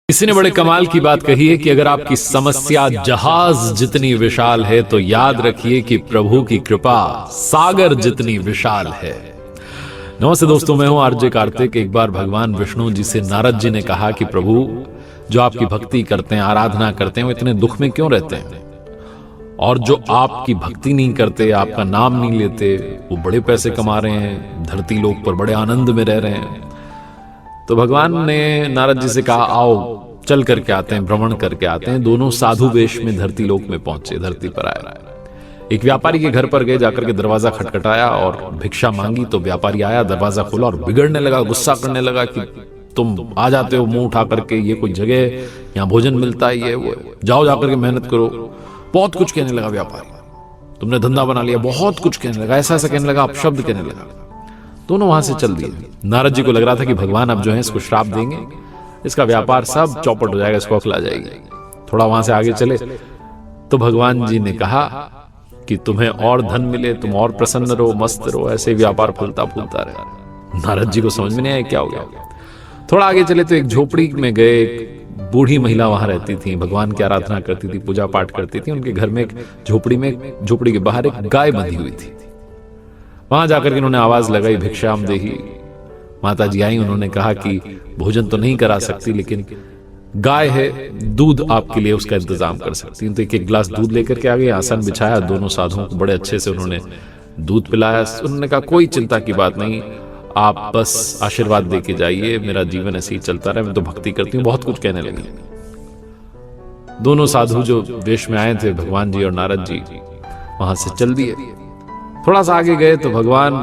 किसी ने बड़े कमाल की बात कही है कि अगर आपकी समस्या जहाज जितनी विशाल है तो याद रखिए कि प्रभु की कृपा सागर जितनी विशाल है। नमस्ते दोस्तों, मैं हूं आरजे कार्तिक। एक बार भगवान विष्णु जी से नारद जी ने कहा कि प्रभु, जो आपकी भक्ति करते हैं, आराधना करते हैं, वो इतने दुख में क्यों रहते हैं, और जो आपकी भक्ति नहीं करते, आपका नाम नहीं लेते, वो बड़े पैसे कमा रहे हैं, धरती लोक पर बड़े आनंद में रह रहे हैं। तो भगवान ने नारद जी से कहा, आओ चल करके आते हैं, भ्रमण करके आते हैं। दोनों साधु वेश में धरती लोक में पहुंचे, धरती पर आए। एक व्यापारी के घर पर गए, जाकर के दरवाजा खटखटाया और भिक्षा मांगी। तो व्यापारी आया, दरवाजा खोला और बिगड़ने लगा, गुस्सा करने लगा कि तुम आ जाते हो मुंह उठा करके, ये कोई जगह यहाँ भोजन मिलता है, ये वो, जाओ जाकर के मेहनत करो। बहुत कुछ कहने लगा व्यापारी, तुमने धंधा बना लिया, बहुत कुछ कहने लगा, ऐसा ऐसा कहने लगा, अपशब्द कहने लगा। दोनों वहां से चल दिए। नारद जी को लग रहा था कि भगवान अब जो है इसको श्राप देंगे, इसका व्यापार सब चौपट हो जाएगा, इसको अकल आ जाएगी। थोड़ा वहां से आगे चले तो भगवान जी ने कहा कि तुम्हें और धन मिले, तुम और प्रसन्न रहो, मस्त रहो, ऐसे व्यापार फलता फूलता रहे। नारद जी को समझ में नहीं आया क्या हो गया। थोड़ा आगे चले तो एक झोपड़ी में गए। एक बूढ़ी महिला वहां रहती थी, भगवान की आराधना करती थी, पूजा पाठ करती थी। उनके घर में एक झोपड़ी के बाहर एक गाय बंधी हुई थी। वहां जाकर के इन्होंने आवाज लगाई, भिक्षाम देही। माता जी आई, उन्होंने कहा कि भोजन तो नहीं करा सकती, लेकिन गाय है, दूध आपके लिए उसका इंतजाम कर सकती हैं। तो एक गिलास दूध लेकर के आ गए, आसन बिछाया, दोनों साधुओं को बड़े अच्छे से उन्होंने दूध पिलाया। उन्होंने कहा कोई चिंता की बात नहीं, आप बस आशीर्वाद दे के जाइए, मेरा जीवन ऐसे ही चलता रहे, मैं तो भक्ति करती हूँ। बहुत कुछ कहने लगी। दोनों साधु जो वेश में आए थे, भगवान जी और नारद जी, वहां से चल दिए। थोड़ा सा आगे गए तो भगवान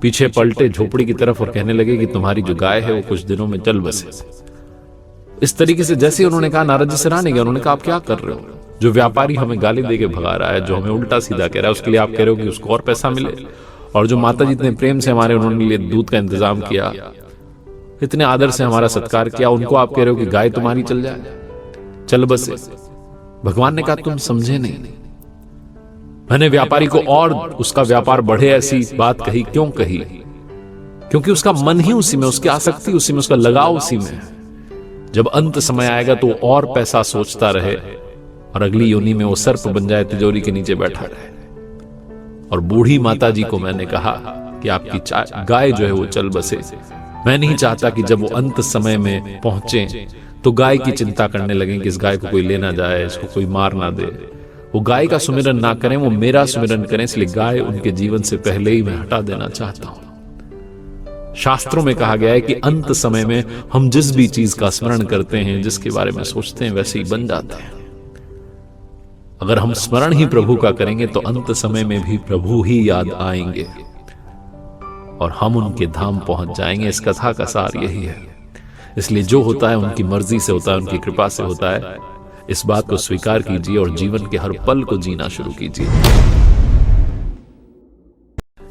पीछे पलटे झोपड़ी की तरफ और कहने लगे कि तुम्हारी जो गाय है वो कुछ दिनों में चल बसे। इस तरीके से जैसे ही उन्होंने कहा, नारद जी सराहने गए। उन्होंने कहा आप क्या कर रहे हो, जो व्यापारी हमें गाली देके भगा रहा है, जो हमें उल्टा सीधा कह रहा है, उसके लिए आप कह रहे हो कि उसको और पैसा मिले, और जो माता जी इतने प्रेम से हमारे उन्होंने लिए दूध का इंतजाम किया, इतने आदर से हमारा सत्कार किया, उनको आप कह रहे हो कि गाय तुम्हारी चल जाए, चल बसे। भगवान ने कहा तुम समझे नहीं, मैंने व्यापारी को और उसका व्यापार बढ़े ऐसी बात कही। क्यों कही? क्योंकि उसका मन ही उसी में, उसकी आसक्ति उसी में, उसका लगाव उसी में है। जब अंत समय आएगा तो और पैसा सोचता रहे और अगली योनि में वो सर्प बन जाए, तिजोरी के नीचे बैठा रहे। और बूढ़ी माता जी को मैंने कहा कि आपकी गाय जो है वो चल बसे। मैं नहीं चाहता कि जब वो अंत समय में पहुंचे तो गाय की चिंता करने लगे कि इस गाय को कोई ले ना जाए, इसको कोई मार ना दे। वो गाय का सुमिरन ना करें, वो मेरा सुमिरन करें। इसलिए गाय उनके जीवन से पहले ही मैं हटा देना चाहता हूं। शास्त्रों में कहा गया है कि अंत समय में हम जिस भी चीज का स्मरण करते हैं, जिसके बारे में सोचते हैं, वैसे ही बन जाते हैं। अगर हम स्मरण ही प्रभु का करेंगे तो अंत समय में भी प्रभु ही याद आएंगे और हम उनके धाम पहुंच जाएंगे। इस कथा का सार यही है। इसलिए जो होता है उनकी मर्जी से होता है, उनकी कृपा से होता है। इस बात को स्वीकार कीजिए और जीवन के हर पल को जीना शुरू कीजिए।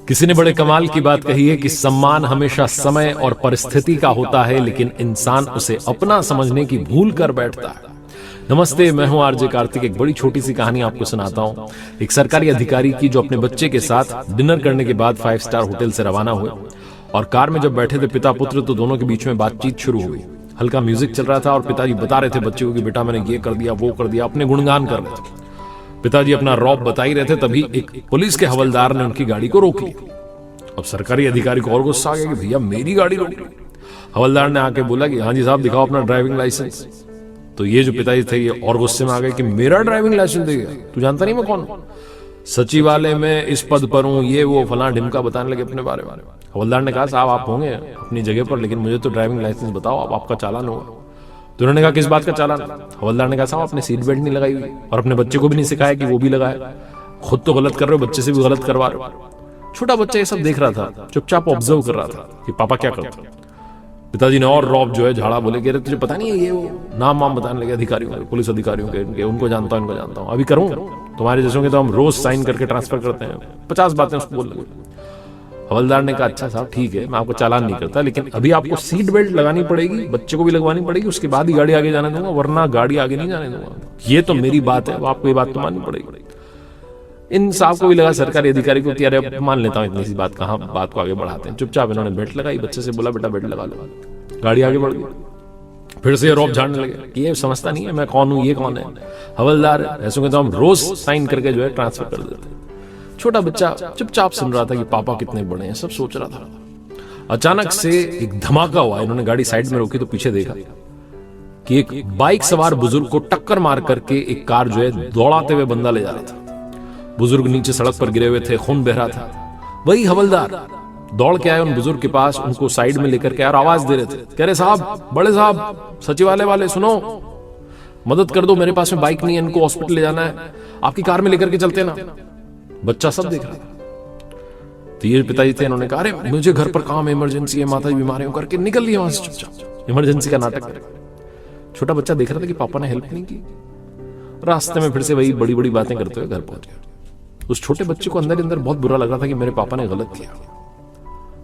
किसी ने बड़े कमाल की बात कही है कि सम्मान हमेशा समय और परिस्थिति का होता है, लेकिन इंसान उसे अपना समझने की भूल कर बैठता है। नमस्ते, मैं हूं आरजे कार्तिक। एक बड़ी छोटी सी कहानी आपको सुनाता हूं। एक सरकारी अधिकारी की, जो अपने बच्चे के साथ डिनर करने के बाद 5 स्टार होटल से रवाना हुए, और कार में जब बैठे थे पिता पुत्र, तो दोनों के बीच में बातचीत शुरू हुई। हल्का म्यूजिक चल रहा था और पिताजी बता रहे थे बच्चे को कि बेटा मैंने ये कर दिया, वो कर दिया, अपने गुणगान कर रहे थे। पिताजी अपना रौब बता ही रहे थे, तभी एक पुलिस के हवलदार ने उनकी गाड़ी को रोक लिया। अब सरकारी अधिकारी को और गुस्सा आ गया कि भैया मेरी गाड़ी रोक ली। हवलदार ने आके बोला कि हाँ जी साहब, दिखाओ अपना ड्राइविंग लाइसेंस। तो ये जो पिताजी थे ये और गुस्से में आ गए कि मेरा ड्राइविंग लाइसेंस देगा, तू जानता नहीं मैं कौन हूं, सचिवालय में इस पद पर हूं, ये वो फलां ढिमका बताने लगे अपने बारे में। हवलदार ने कहा साहब आप होंगे अपनी जगह पर, लेकिन मुझे तो ड्राइविंग लाइसेंस बताओ, अब आपका चालान होगा। तो उन्होंने कहा किस बात का चालान? हवलदार ने कहा साहब आपने सीट बेल्ट नहीं लगाई हुई और अपने बच्चे को भी नहीं सिखाया कि वो भी लगाए, खुद तो गलत कर रहे हो, बच्चे से भी गलत करवा रहे हो। छोटा बच्चा ये सब देख रहा था, चुपचाप ऑब्जर्व कर रहा था कि पापा क्या करते। पिताजी ने और रौब जो है झाड़ा, बोले कि तुझे पता नहीं है, ये वो नाम वाम बताने लगे अधिकारियों के, पुलिस अधिकारियों के, उनको जानता हूं, इनको जानता हूं, अभी करूं, तुम्हारे जैसों के तो हम रोज साइन करके ट्रांसफर करते हैं। 50 बातें उसको बोल लगे। हवलदार ने कहा अच्छा साहब ठीक है, मैं आपको चालान नहीं करता, लेकिन अभी आपको सीट बेल्ट लगानी पड़ेगी, बच्चे को भी लगवानी पड़ेगी, उसके बाद ही गाड़ी आगे जाने दूंगा, वरना गाड़ी आगे नहीं जाने दूंगा। ये तो मेरी बात है, आपको ये बात तो माननी पड़ेगी। इन साहब को भी लगा सरकारी अधिकारी को कि अरे मान लेता हूं, इतनी सी बात कहां बात को आगे बढ़ाते हैं। चुपचाप इन्होंने बेल्ट लगाई, बच्चे से बोला बेटा बेल्ट लगा लो, गाड़ी आगे बढ़ गई। फिर से रौब झाड़ने लगे कि ये समझता नहीं है मैं कौन हूं, ये कौन है, हवलदार है। ऐसे में तो हम रोज साइन करके जो है ट्रांसफर कर देते। छोटा बच्चा चुपचाप सुन रहा था कि पापा कितने बड़े हैं, सब सोच रहा था। अचानक से एक धमाका हुआ। इन्होंने गाड़ी साइड में रोकी तो पीछे देखा कि एक बाइक सवार बुजुर्ग को टक्कर मार करके एक कार जो है दौड़ाते हुए बंदा ले जा रहा था। बुजुर्ग नीचे सड़क पर गिरे हुए थे, खून बह रहा था। वही हवलदार दौड़ के आए उन बुजुर्ग के पास, उनको साइड में लेकर के और आवाज दे रहे थे, कह रहे साहब, बड़े साहब, सचिवालय वाले सुनो, मदद कर दो, मेरे पास में बाइक नहीं है, इनको हॉस्पिटल ले जाना है, आपकी कार में लेकर के चलते ना। बच्चा सब देख रहा था। तो ये पिताजी थे, इन्होंने कहा अरे मुझे घर पर काम है, इमरजेंसी है, माता जी बीमार है, करके निकल लिया वहां से चुपचाप, इमरजेंसी का नाटक करे। छोटा बच्चा देख रहा था कि पापा ने हेल्प नहीं की। रास्ते में फिर से वही बड़ी बड़ी बातें करते हुए घर पहुंच गया। उस छोटे बच्चे को अंदर अंदर बहुत बुरा लग रहा था कि मेरे पापा ने गलत किया।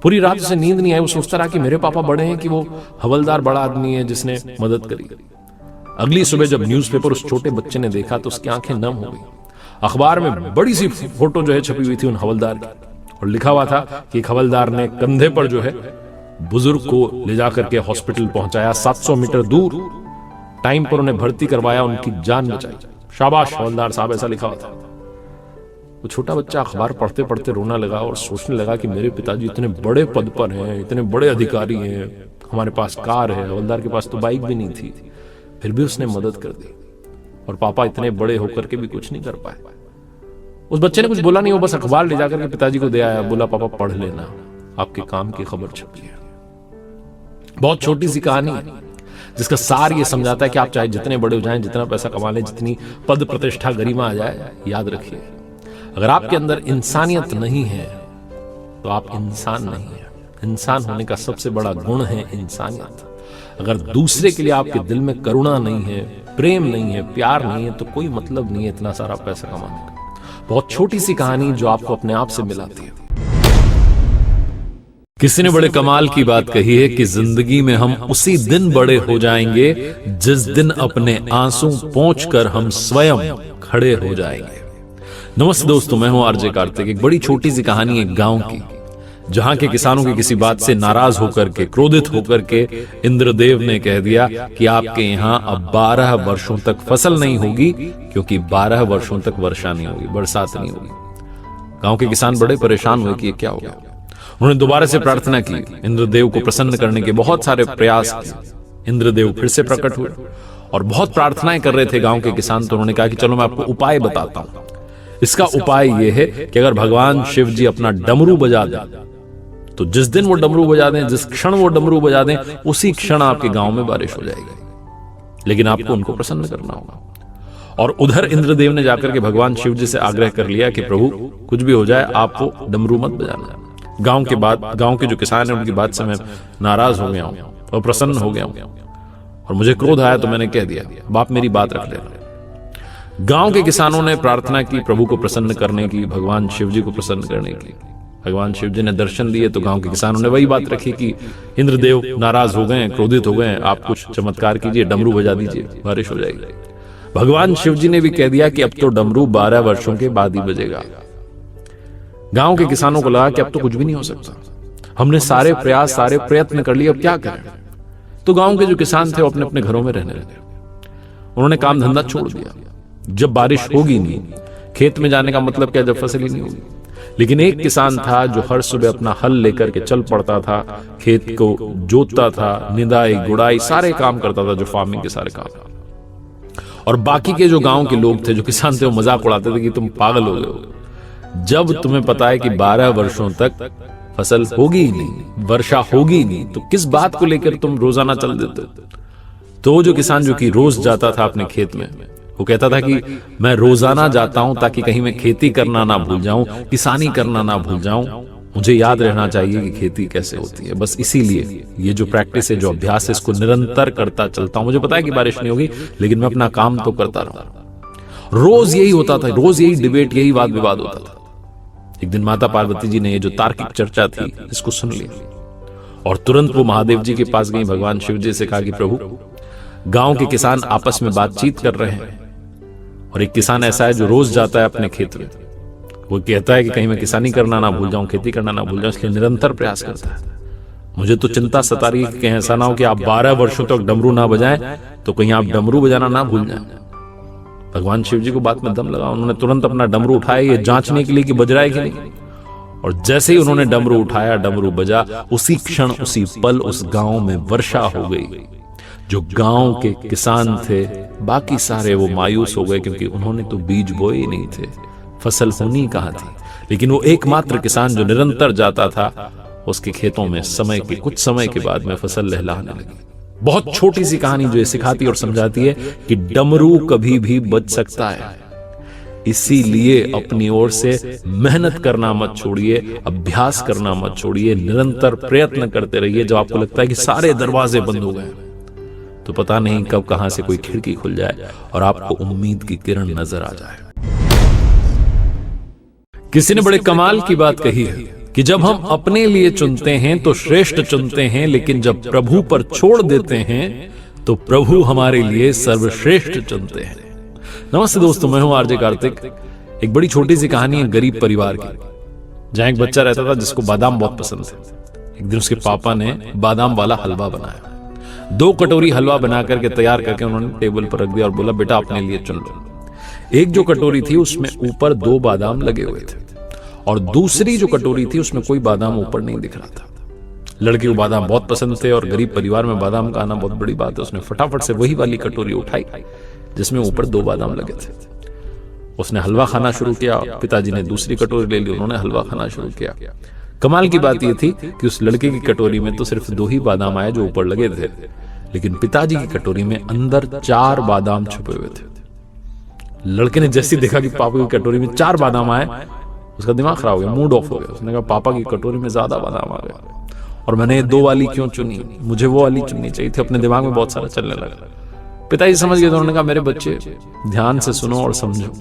पूरी रात उसे नींद नहीं आई। वो सोचता रहा कि मेरे पापा बड़े हैं कि वो हवलदार बड़ा आदमी है जिसने मदद करी। अगली सुबह जब न्यूज़पेपर उस छोटे बच्चे ने देखा तो उसकी आंखें नम हो गई। अखबार में बड़ी सी फोटो जो है छपी हुई थी उन हवलदार की, और लिखा हुआ था कि एक हवलदार ने कंधे पर जो है बुजुर्ग को ले जाकर के हॉस्पिटल पहुंचाया, 700 मीटर दूर, टाइम पर उन्हें भर्ती करवाया, उनकी जान बचाई। शाबाश हवलदार साहब, ऐसा लिखा हुआ था। वो छोटा बच्चा अखबार पढ़ते पढ़ते रोना लगा और सोचने लगा कि मेरे पिताजी इतने बड़े पद पर हैं, इतने बड़े अधिकारी हैं, हमारे पास कार है, हवलदार के पास तो बाइक भी नहीं थी, फिर भी उसने मदद कर दी, और पापा इतने बड़े होकर के भी कुछ नहीं कर पाए। उस बच्चे ने कुछ बोला नहीं, वो बस अखबार ले जाकर के पिताजी को दे आया, बोला पापा पढ़ लेना, आपके काम की खबर छपी है। बहुत छोटी सी कहानी है जिसका सार ये समझाता है कि आप चाहे जितने बड़े हो जाएं, जितना पैसा कमा लें, जितनी पद प्रतिष्ठा गरिमा आ जाए, याद रखिए अगर आपके अंदर इंसानियत नहीं है तो आप इंसान नहीं है। इंसान होने का सबसे बड़ा गुण है इंसानियत। अगर दूसरे के लिए आपके दिल में करुणा नहीं है, प्रेम नहीं है, प्यार नहीं है, तो कोई मतलब नहीं है इतना सारा पैसा कमाने का। बहुत छोटी सी कहानी जो आपको अपने आप से मिलाती है। किसी ने बड़े कमाल की बात कही है कि जिंदगी में हम उसी दिन बड़े हो जाएंगे जिस दिन अपने आंसू पोंछकर हम स्वयं खड़े हो जाएंगे। नमस्ते दोस्तों, मैं हूं आरजे कार्तिक। एक बड़ी छोटी सी कहानी एक गांव की, जहां के किसानों की किसी बात से नाराज होकर के, क्रोधित होकर के इंद्रदेव ने कह दिया कि आपके यहां अब 12 वर्षों तक फसल नहीं होगी, क्योंकि 12 वर्षों तक वर्षा नहीं होगी, बरसात नहीं होगी। गांव के किसान बड़े परेशान हुए कि ये क्या हो गया। उन्होंने दोबारा से प्रार्थना की, इंद्रदेव को प्रसन्न करने के बहुत सारे प्रयास किए। इंद्रदेव फिर से प्रकट हुए और बहुत प्रार्थनाएं कर रहे थे गांव के किसान। तो उन्होंने कहा कि चलो मैं आपको उपाय बताता हूं। इसका उपाय यह है कि अगर भगवान शिव जी अपना डमरू बजा दें तो जिस दिन वो डमरू बजा दें, जिस क्षण वो डमरू बजा दें, उसी क्षण आपके गांव में बारिश हो जाएगी। लेकिन आपको उनको प्रसन्न करना होगा। और उधर इंद्रदेव ने जाकर के भगवान शिव जी से आग्रह कर लिया कि प्रभु कुछ भी हो जाए, आपको डमरू मत बजाना। गांव के जो किसान हैं उनकी बात से मैं नाराज हो गया हूं और प्रसन्न हो गया हूं, और मुझे क्रोध आया तो मैंने कह दिया, अब आप मेरी बात रख लेना। गांव के किसानों ने प्रार्थना की प्रभु को प्रसन्न करने की, भगवान शिव जी को प्रसन्न करने की। भगवान शिव जी ने दर्शन दिए तो गांव के किसानों ने वही बात रखी कि इंद्रदेव नाराज हो गए, क्रोधित हो गए, आप कुछ चमत्कार कीजिए, डमरू बजा दीजिए, बारिश हो जाएगी। भगवान शिव जी ने भी कह दिया कि अब तो डमरू 12 वर्षों के बाद ही बजेगा। गांव के किसानों को लगा कि अब तो कुछ भी नहीं हो सकता, हमने सारे प्रयास, सारे प्रयत्न कर लिए, अब क्या करें। तो गांव के जो किसान थे वो अपने अपने घरों में रहने लगे। उन्होंने काम धंधा छोड़ दिया। जब बारिश होगी नहीं, खेत में जाने का मतलब क्या, जब फसल ही नहीं होगी। लेकिन एक किसान था जो हर सुबह अपना हल लेकर के चल पड़ता था, खेत को जोतता था, निदाई गुड़ाई सारे काम करता था, जो फार्मिंग के सारे काम। और बाकी के जो गांव के लोग थे, जो किसान थे, वो मजाक उड़ाते थे कि तुम पागल हो गए हो। जब तुम्हें पता है कि 12 वर्षों तक फसल होगी ही नहीं, वर्षा होगी नहीं, तो किस बात को लेकर तुम रोजाना चल देते। तो जो किसान जो कि रोज जाता था अपने खेत में, वो कहता था कि मैं रोजाना जाता हूं ताकि कहीं मैं खेती करना ना भूल जाऊं, किसानी करना ना भूल जाऊं, मुझे याद रहना चाहिए कि खेती कैसे होती है। बस इसीलिए ये जो प्रैक्टिस है, जो अभ्यास है, इसको निरंतर करता चलता हूं। मुझे पता है कि बारिश नहीं होगी, लेकिन मैं अपना काम तो करता रहूं। रोज यही होता था, रोज यही डिबेट, यही वाद विवाद होता था। एक दिन माता पार्वती जी ने ये जो तार्किक चर्चा थी, इसको सुन लिया और तुरंत वो महादेव जी के पास गई, भगवान शिव जी से कहा कि प्रभु, गांव के किसान आपस में बातचीत कर रहे हैं और एक किसान ऐसा है जो रोज जाता है अपने खेत में, वो कहता है कि कहीं मैं किसानी करना ना भूल जाऊं, खेती करना ना भूल जाऊं, इसलिए निरंतर प्रयास करता है। मुझे तो चिंता सता रही है कि कहीं ऐसा ना हो कि आप 12 वर्षों तक डमरू ना बजाएं तो कहीं आप डमरू बजाना ना भूल जाएं। भगवान शिव जी को बात में दम लगा, उन्होंने तुरंत अपना डमरू उठाया ये जांचने के लिए कि बज रहा है कि नहीं। और जैसे ही उन्होंने डमरू उठाया, डमरू बजा, उसी क्षण उसी पल उस गांव में वर्षा हो गई। जो गांव के किसान थे बाकी सारे वो मायूस हो गए, क्योंकि उन्होंने तो बीज बोए ही नहीं थे, फसल होनी कहां थी। लेकिन वो एकमात्र किसान जो निरंतर जाता था, उसके खेतों में कुछ समय के बाद में फसल लहलहाने लगी। बहुत छोटी सी कहानी जो ये सिखाती और समझाती है कि डमरू कभी भी बज सकता है। इसीलिए अपनी ओर से मेहनत करना मत छोड़िए, अभ्यास करना मत छोड़िए, निरंतर प्रयत्न करते रहिए। जब आपको लगता है कि सारे दरवाजे बंद हो गए तो पता नहीं कब कहां से कोई खिड़की खुल जाए और आपको उम्मीद की किरण नजर आ जाए। किसी ने बड़े कमाल की बात कही है कि जब हम अपने लिए चुनते हैं तो श्रेष्ठ चुनते हैं, लेकिन जब प्रभु पर छोड़ देते हैं तो प्रभु हमारे लिए सर्वश्रेष्ठ चुनते हैं। नमस्ते दोस्तों, मैं हूं आरजे कार्तिक। एक बड़ी छोटी सी कहानी है गरीब परिवार की, जहां एक बच्चा रहता था जिसको बादाम बहुत पसंद थे। एक दिन उसके पापा ने बादाम वाला हलवा बनाया। 2 कटोरी हलवा बना करके तैयार करके उन्होंने टेबल पर रख दिया और बोला, बेटा अपने लिए चुन लो। एक जो कटोरी थी उसमें ऊपर 2 बादाम लगे हुए थे और दूसरी जो कटोरी थी उसमें कोई बादाम ऊपर नहीं दिख रहा था। लड़के को बादाम बहुत पसंद थे और गरीब परिवार में बादाम का आना बहुत बड़ी बात है। उसने फटाफट से वही वाली कटोरी उठाई जिसमें ऊपर 2 बादाम लगे थे। उसने हलवा खाना शुरू किया। पिताजी ने दूसरी कटोरी ले ली, उन्होंने हलवा खाना शुरू किया। कमाल की बात यह थी कि उस लड़के की कटोरी में तो सिर्फ 2 ही बादाम आए जो ऊपर लगे थे, लेकिन पिताजी की कटोरी में अंदर 4 बादाम छुपे हुए थे। लड़के ने जैसे देखा कि पापा की कटोरी में 4 बादाम आए, उसका दिमाग खराब हो गया, मूड ऑफ हो गया। उसने कहा, पापा की कटोरी में ज्यादा बादाम आ गए और मैंने 2 वाली क्यों चुनी, मुझे वो वाली चुननी चाहिए थी। अपने दिमाग में बहुत सारा चलने लगा। पिताजी समझ गए तो उन्होंने कहा, मेरे बच्चे ध्यान से सुनो और समझो,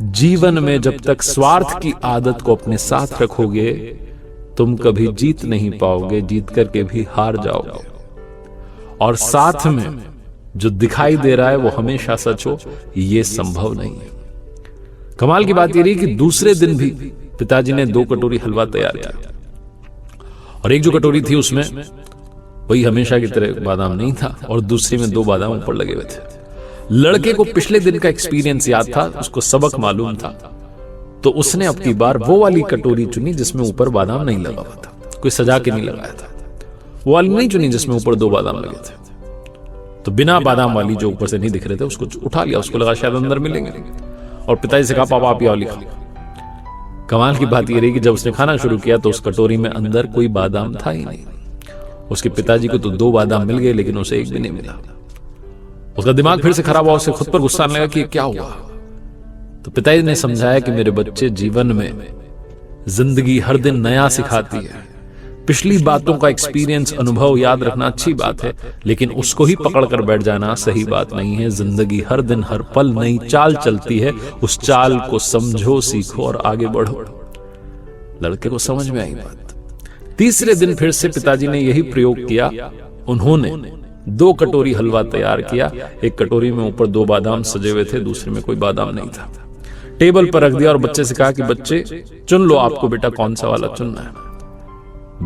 जीवन में जब तक स्वार्थ की आदत को अपने साथ रखोगे तुम कभी जीत नहीं पाओगे, जीत करके भी हार जाओगे। और साथ में जो दिखाई दे रहा है वो हमेशा सच हो, ये संभव नहीं है। कमाल की बात ये रही कि दूसरे दिन भी पिताजी ने 2 कटोरी हलवा तैयार किया और एक जो कटोरी थी उसमें वही हमेशा की तरह बादाम नहीं था और दूसरी में 2 बादाम ऊपर लगे हुए थे। लड़के को पिछले दिन का एक्सपीरियंस याद था, उसको सबक मालूम था, तो उसने अब की बार वो वाली कटोरी चुनी जिसमें ऊपर बादाम नहीं लगा हुआ था, कोई सजा के नहीं लगाया था। वो वाली नहीं चुनी जिसमें ऊपर 2 बादाम लगे थे। तो बिना बादाम वाली जो ऊपर से नहीं दिख रहे थे उसको उठा लिया। उसको लगा शायद अंदर मिलेंगे और पिताजी से कहा, पापा आप ये वाली खाओ। कमाल की बात ये रही कि जब उसने खाना शुरू किया तो उस कटोरी में अंदर कोई बादाम था ही नहीं। उसके पिताजी को तो 2 बादाम मिल गए लेकिन उसे एक भी नहीं मिला। उसका दिमाग फिर से खराब हुआ, उसे खुद पर गुस्सा आने लगा कि क्या हुआ। तो पिताजी ने समझाया कि मेरे बच्चे, जीवन में जिंदगी हर दिन नया सिखाती है। पिछली बातों का एक्सपीरियंस, अनुभव याद रखना अच्छी बात है, लेकिन उसको ही पकड़ कर बैठ जाना सही बात नहीं है। जिंदगी हर दिन हर पल नई चाल चलती है, उस चाल को समझो, सीखो और आगे बढ़ो। लड़के को समझ में आई बात। तीसरे दिन फिर से पिताजी ने यही प्रयोग किया। उन्होंने 2 कटोरी हलवा तैयार किया। एक कटोरी में ऊपर 2 बादाम सजे हुए थे, दूसरे में कोई बादाम नहीं था। टेबल पर रख दिया और बच्चे से कहा कि बच्चे चुन लो, आपको बेटा कौन सा वाला चुनना है।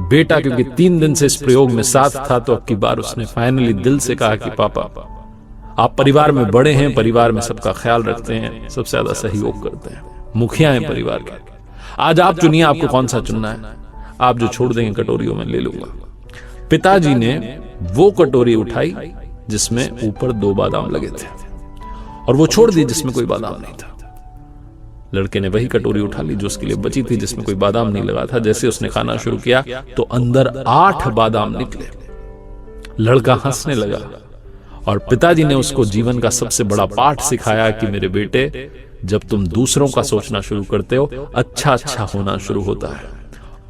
बेटा क्योंकि 3 दिन से इस प्रयोग में साथ था तो अब की बार उसने फाइनली दिल से कहा कि पापा आप परिवार में बड़े हैं, परिवार में सबका ख्याल रखते हैं, सबसे ज्यादा सहयोग करते हैं, मुखिया हैं परिवार के, आज आप चुनिए आपको कौन सा चुनना है। आप जो छोड़ देंगे कटोरियों में ले लूंगा। पिताजी ने वो कटोरी उठाई जिसमें ऊपर 2 बादाम लगे थे और वो छोड़ दी जिसमें कोई बादाम नहीं था। लड़के ने वही कटोरी उठा ली जो उसके लिए बची थी, जिसमें कोई बादाम नहीं लगा था। जैसे उसने खाना शुरू किया तो अंदर 8 बादाम निकले। लड़का हंसने लगा और पिताजी ने उसको जीवन का सबसे बड़ा पाठ सिखाया कि मेरे बेटे, जब तुम दूसरों का सोचना शुरू करते हो अच्छा अच्छा होना शुरू होता है,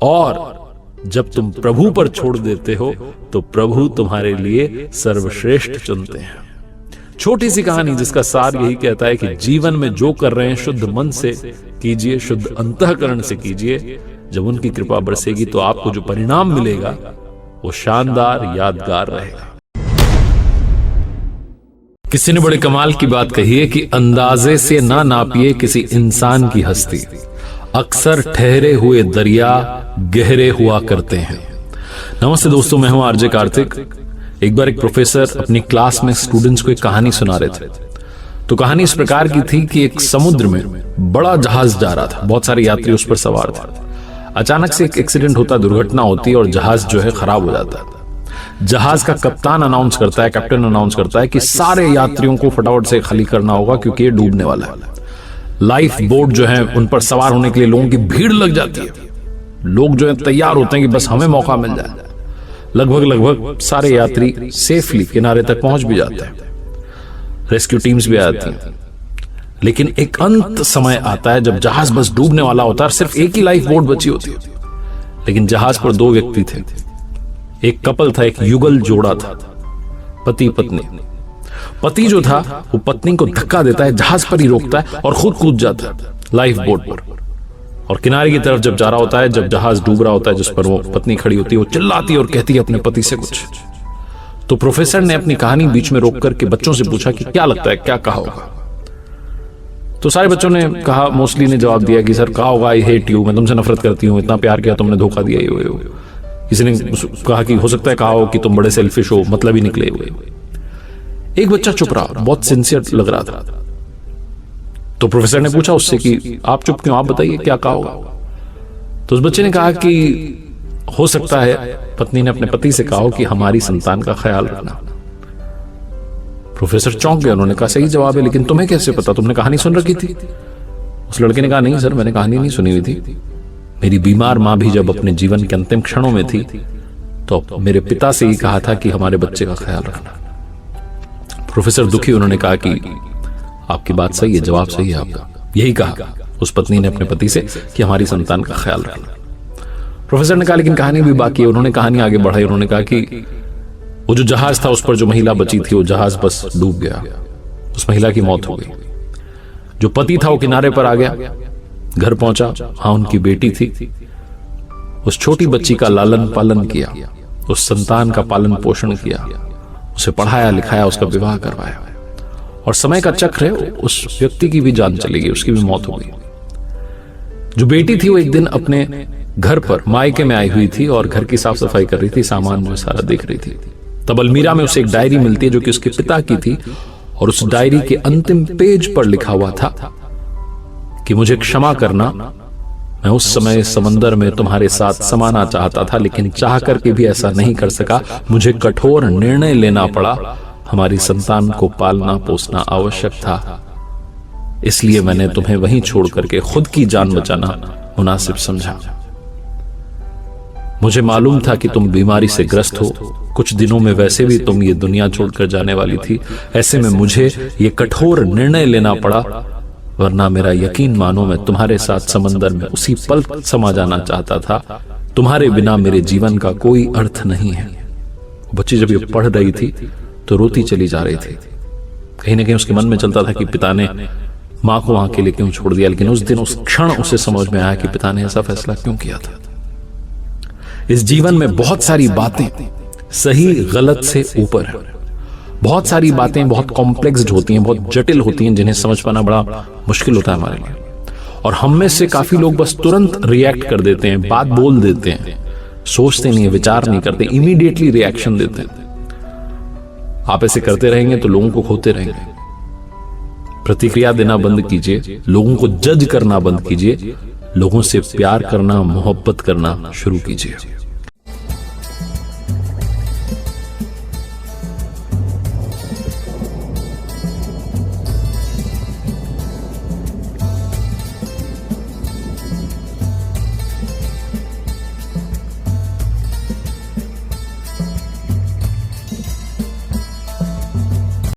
और जब तुम प्रभु पर छोड़ देते हो तो प्रभु तुम्हारे लिए सर्वश्रेष्ठ चुनते हैं। छोटी सी कहानी जिसका सार यही कहता है कि जीवन में जो कर रहे हैं शुद्ध मन से कीजिए, शुद्ध अंतःकरण से कीजिए। जब उनकी कृपा बरसेगी तो आपको जो परिणाम मिलेगा वो शानदार, यादगार रहेगा। किसी ने बड़े कमाल की बात कही है कि अंदाजे से ना नापिए किसी इंसान की हस्ती, अक्सर ठहरे हुए दरिया गहरे हुआ करते हैं। नमस्ते दोस्तों, मैं हूं आरजे कार्तिक। एक बार एक प्रोफेसर अपनी क्लास में स्टूडेंट्स को एक कहानी सुना रहे थे। तो कहानी इस प्रकार की थी कि एक समुद्र में बड़ा जहाज जा रहा था, बहुत सारे यात्री उस पर सवार थे। अचानक से एक एक्सीडेंट होता, दुर्घटना होती और जहाज जो है खराब हो जाता है। जहाज का कप्तान अनाउंस करता है, कैप्टन अनाउंस करता है कि सारे यात्रियों को फटाफट से खाली करना होगा क्योंकि ये डूबने वाला है। लाइफ बोट जो है उन पर सवार होने के लिए लोगों की भीड़ लग जाती है। लोग जो है तैयार होते हैं कि बस हमें मौका मिल जाए। लगभग सारे यात्री सेफली किनारे तक पहुंच भी जाते हैं, रेस्क्यू टीम्स भी आती हैं। लेकिन एक अंत समय आता है जब जहाज बस डूबने वाला होता है, सिर्फ एक ही लाइफ बोट बची होती है। लेकिन जहाज पर दो व्यक्ति थे, एक कपल था, एक युगल जोड़ा था, पति पत्नी। पति जो था वो पत्नी को धक्का देता है, जहाज पर ही रोकता है और खुद कूद जाता है लाइफ बोट पर। और किनारे की तरफ जब जा रहा होता है, जब जहाज डूब रहा होता है, जिस पर वो पत्नी खड़ी होती है, वो चिल्लाती है और कहती है अपने पति से कुछ। तो प्रोफेसर ने अपनी कहानी बीच में रोक करके बच्चों से पूछा कि क्या लगता है, क्या कहा होगा। तो सारे बच्चों ने कहा, मोस्टली ने जवाब दिया कि सर कहा होगा आई हेट यू, मैं तुमसे नफरत करती हूँ, इतना प्यार किया तुमने धोखा दिया। ये किसी ने कहा कि हो सकता है कहा हो कि तुम बड़े सेल्फिश हो, मतलब ही निकले हुए। एक बच्चा चुप रहा, बहुत सिंसियर लग रहा था। तो प्रोफेसर ने पूछा उससे कि आप चुप क्यों, आप बताइए क्या कहा होगा। तो उस बच्चे ने कहा कि हो सकता है पत्नी ने अपने पति से कहा हो कि हमारी संतान का ख्याल रखना। प्रोफेसर चौंक गए, उन्होंने कहा सही जवाब है, लेकिन तुम्हें कैसे पता, तुमने कहानी सुन रखी थी। उस लड़के ने कहा नहीं सर, मैंने कहानी नहीं सुनी हुई थी। मेरी बीमार मां भी जब अपने जीवन के अंतिम क्षणों में थी तो मेरे पिता से ही कहा था कि हमारे बच्चे का ख्याल रखना। प्रोफेसर दुखी, उन्होंने कहा कि आपकी बात सही है, जवाब सही है आपका। यही कहा उस पत्नी ने अपने पति से कि हमारी संतान का ख्याल रखना। प्रोफेसर ने कहा लेकिन कहानी भी बाकी है। उन्होंने कहानी आगे बढ़ाई, उन्होंने कहा कि वो जो जहाज था उस पर जो महिला बची थी, वो जहाज बस डूब गया, उस महिला की मौत हो गई। जो पति था वो किनारे पर आ गया, घर पहुंचा, वहां उनकी बेटी थी। उस छोटी बच्ची का लालन पालन किया, उस संतान का पालन पोषण किया, उसे पढ़ाया लिखाया, उसका विवाह करवाया। और समय का चक्र है, उस व्यक्ति की भी जान चली गई, उसकी भी मौत हो गई। जो बेटी थी वो एक दिन अपने घर पर मायके में आई हुई थी और घर की साफ सफाई कर रही थी, सामान जो सारा देख रही थी। तब अलमीरा में उसे एक डायरी मिलती है जो कि उसके पिता की थी, और उस डायरी के अंतिम पेज पर लिखा हुआ था कि मुझे क्षमा करना, मैं उस समय समंदर में तुम्हारे साथ समाना चाहता था, लेकिन चाह करके भी ऐसा नहीं कर सका। मुझे कठोर निर्णय लेना पड़ा, हमारी संतान को पालना पोसना आवश्यक था, इसलिए मैंने तुम्हें वहीं छोड़ करके खुद की जान बचाना मुनासिब समझा। मुझे मालूम था कि तुम बीमारी से ग्रस्त हो, कुछ दिनों में वैसे भी तुम ये दुनिया छोड़कर जाने वाली थी। ऐसे में मुझे ये कठोर निर्णय लेना पड़ा, वरना मेरा यकीन मानो मैं तुम्हारे साथ समंदर में उसी पल समा जाना चाहता था। तुम्हारे बिना मेरे जीवन का कोई अर्थ नहीं है। बच्ची जब ये पढ़ रही थी तो रोती चली जा रही थी। कहीं ना कहीं उसके मन में चलता था कि पिता ने मां को वहां के लिए क्यों छोड़ दिया। लेकिन उस दिन उस क्षण उसे समझ में आया कि पिता ने ऐसा फैसला क्यों किया था। इस जीवन में बहुत सारी बातें सही गलत से ऊपर है। बहुत सारी बातें बहुत कॉम्प्लेक्स्ड होती हैं, बहुत जटिल होती हैं, जिन्हें समझ पाना बड़ा मुश्किल होता है हमारे लिए। और हम में से काफी लोग बस तुरंत रिएक्ट कर देते हैं, बात बोल देते हैं, सोचते नहीं है, विचार नहीं करते, इमीडिएटली रिएक्शन देते हैं। आप ऐसे करते रहेंगे तो लोगों को खोते रहेंगे। प्रतिक्रिया देना बंद कीजिए, लोगों को जज करना बंद कीजिए, लोगों से प्यार करना, मोहब्बत करना शुरू कीजिए।